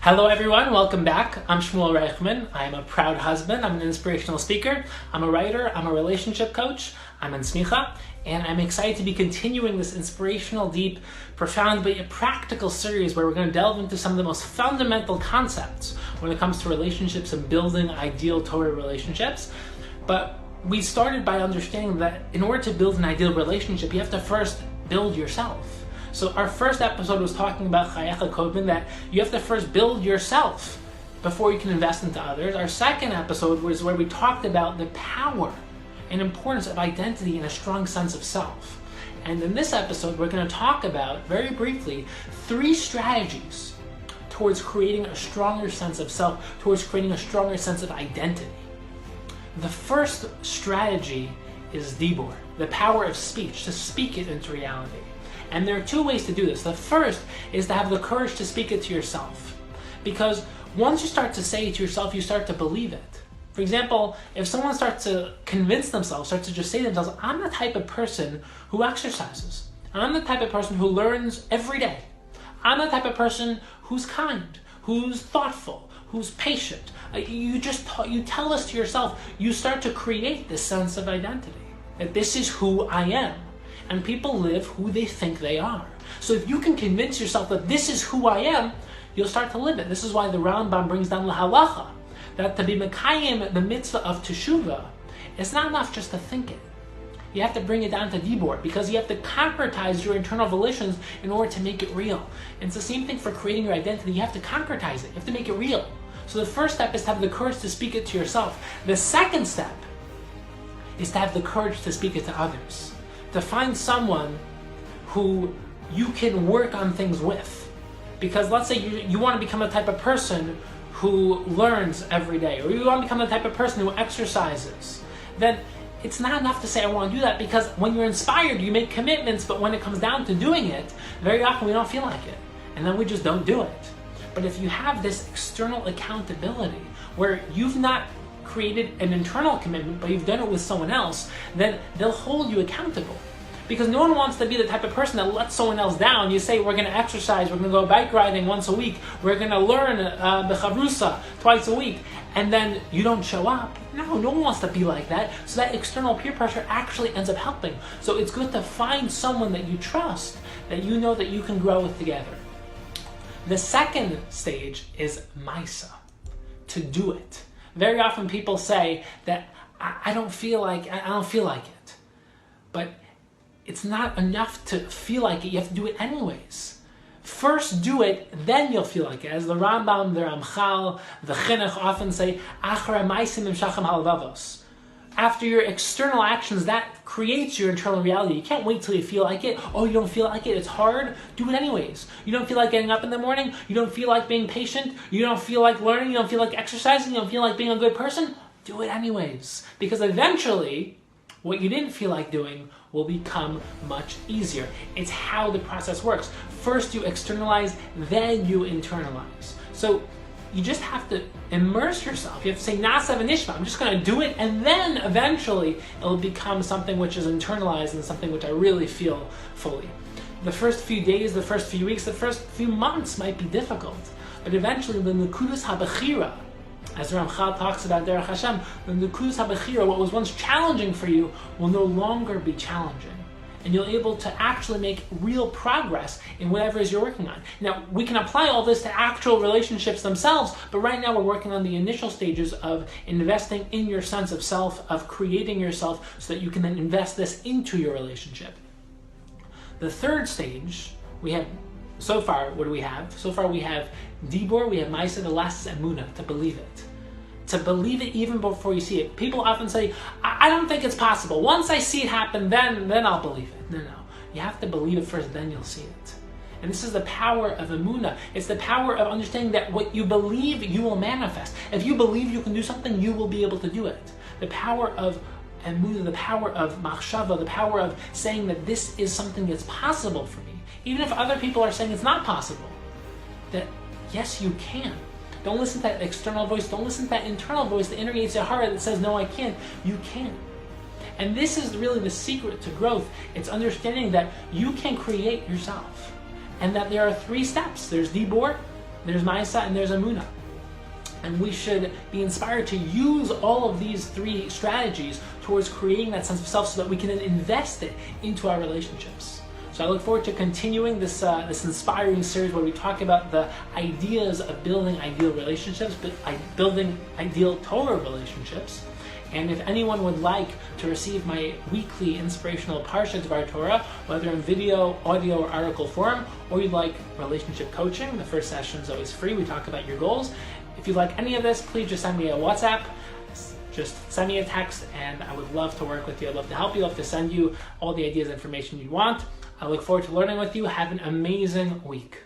Hello everyone, welcome back. I'm Shmuel Reichman. I'm a proud husband, I'm an inspirational speaker, I'm a writer, I'm a relationship coach, I'm in smicha, and I'm excited to be continuing this inspirational, deep, profound, but yet practical series where we're going to delve into some of the most fundamental concepts when it comes to relationships and building ideal Torah relationships. But we started by understanding that in order to build an ideal relationship, you have to first build yourself. So our first episode was talking about Chayecha Kodmin, that you have to first build yourself before you can invest into others. Our second episode was where we talked about the power and importance of identity and a strong sense of self. And in this episode, we're going to talk about, very briefly, 3 strategies towards creating a stronger sense of self, towards creating a stronger sense of identity. The first strategy is dibur, the power of speech, to speak it into reality. And there are 2 ways to do this. The first is to have the courage to speak it to yourself. Because once you start to say it to yourself, you start to believe it. For example, if someone starts to convince themselves, starts to just say to themselves, I'm the type of person who exercises. I'm the type of person who learns every day. I'm the type of person who's kind, who's thoughtful, who's patient. You tell this to yourself, you start to create this sense of identity. That this is who I am. And people live who they think they are. So if you can convince yourself that this is who I am, you'll start to live it. This is why the Rambam brings down the halacha, that to be mekayim, the mitzvah of teshuvah, it's not enough just to think it. You have to bring it down to dibur, because you have to concretize your internal volitions in order to make it real. And it's the same thing for creating your identity. You have to concretize it. You have to make it real. So the first step is to have the courage to speak it to yourself. The second step is to have the courage to speak it to others. To find someone who you can work on things with. Because let's say you want to become the type of person who learns every day, or you want to become the type of person who exercises. Then it's not enough to say I want to do that, because when you're inspired, you make commitments, but when it comes down to doing it, very often we don't feel like it. And then we just don't do it. But if you have this external accountability, where you've not created an internal commitment, but you've done it with someone else, then they'll hold you accountable. Because no one wants to be the type of person that lets someone else down. You say, we're going to exercise, we're going to go bike riding once a week, we're going to learn the chavrusa twice a week, and then you don't show up. No one wants to be like that. So that external peer pressure actually ends up helping. So it's good to find someone that you trust, that you know that you can grow with together. The second stage is maisa, to do it. Very often people say that I don't feel like it. But it's not enough to feel like it, you have to do it anyways. First do it, then you'll feel like it. As the Rambam, the Ramchal, the Chinuch often say, Acharei ma'asim nimshachim halavavos. After your external actions, that creates your internal reality. You can't wait till you feel like it. Oh, you don't feel like it, it's hard? Do it anyways. You don't feel like getting up in the morning? You don't feel like being patient? You don't feel like learning? You don't feel like exercising? You don't feel like being a good person? Do it anyways. Because eventually, what you didn't feel like doing will become much easier. It's how the process works. First you externalize, then you internalize. So you just have to immerse yourself. You have to say, Nasa v'nishma, I'm just going to do it, and then eventually it'll become something which is internalized and something which I really feel fully. The first few days, the first few weeks, the first few months might be difficult, but eventually the nukudas habechira, as Ramchal talks about Derech Hashem, the nukudas habechira, what was once challenging for you, will no longer be challenging. And you'll be able to actually make real progress in whatever it is you're working on. Now, we can apply all this to actual relationships themselves, but right now we're working on the initial stages of investing in your sense of self, of creating yourself, so that you can then invest this into your relationship. The third stage, we have, so far, what do we have? So far we have dibur, we have maisa, the last is emunah, to believe it. To believe it even before you see it. People often say, I don't think it's possible. Once I see it happen, then I'll believe it. No. You have to believe it first, then you'll see it. And this is the power of emunah. It's the power of understanding that what you believe, you will manifest. If you believe you can do something, you will be able to do it. The power of emunah, the power of machshava, the power of saying that this is something that's possible for me. Even if other people are saying it's not possible. That, yes, you can. Don't listen to that external voice. Don't listen to that internal voice, the inner Yetzer Hara that says, no, I can't. You can. And this is really the secret to growth. It's understanding that you can create yourself. And that there are 3 steps. There's dibur, there's Maisa, and there's Amunah. And we should be inspired to use all of these three strategies towards creating that sense of self so that we can then invest it into our relationships. So I look forward to continuing this inspiring series where we talk about the ideas of building ideal relationships, building ideal Torah relationships. And if anyone would like to receive my weekly inspirational Parsha Dvar Torah, whether in video, audio, or article form, or you'd like relationship coaching, the first session is always free. We talk about your goals. If you'd like any of this, please just send me a WhatsApp. Just send me a text, and I would love to work with you. I'd love to help you. I'd love to send you all the ideas and information you want. I look forward to learning with you. Have an amazing week.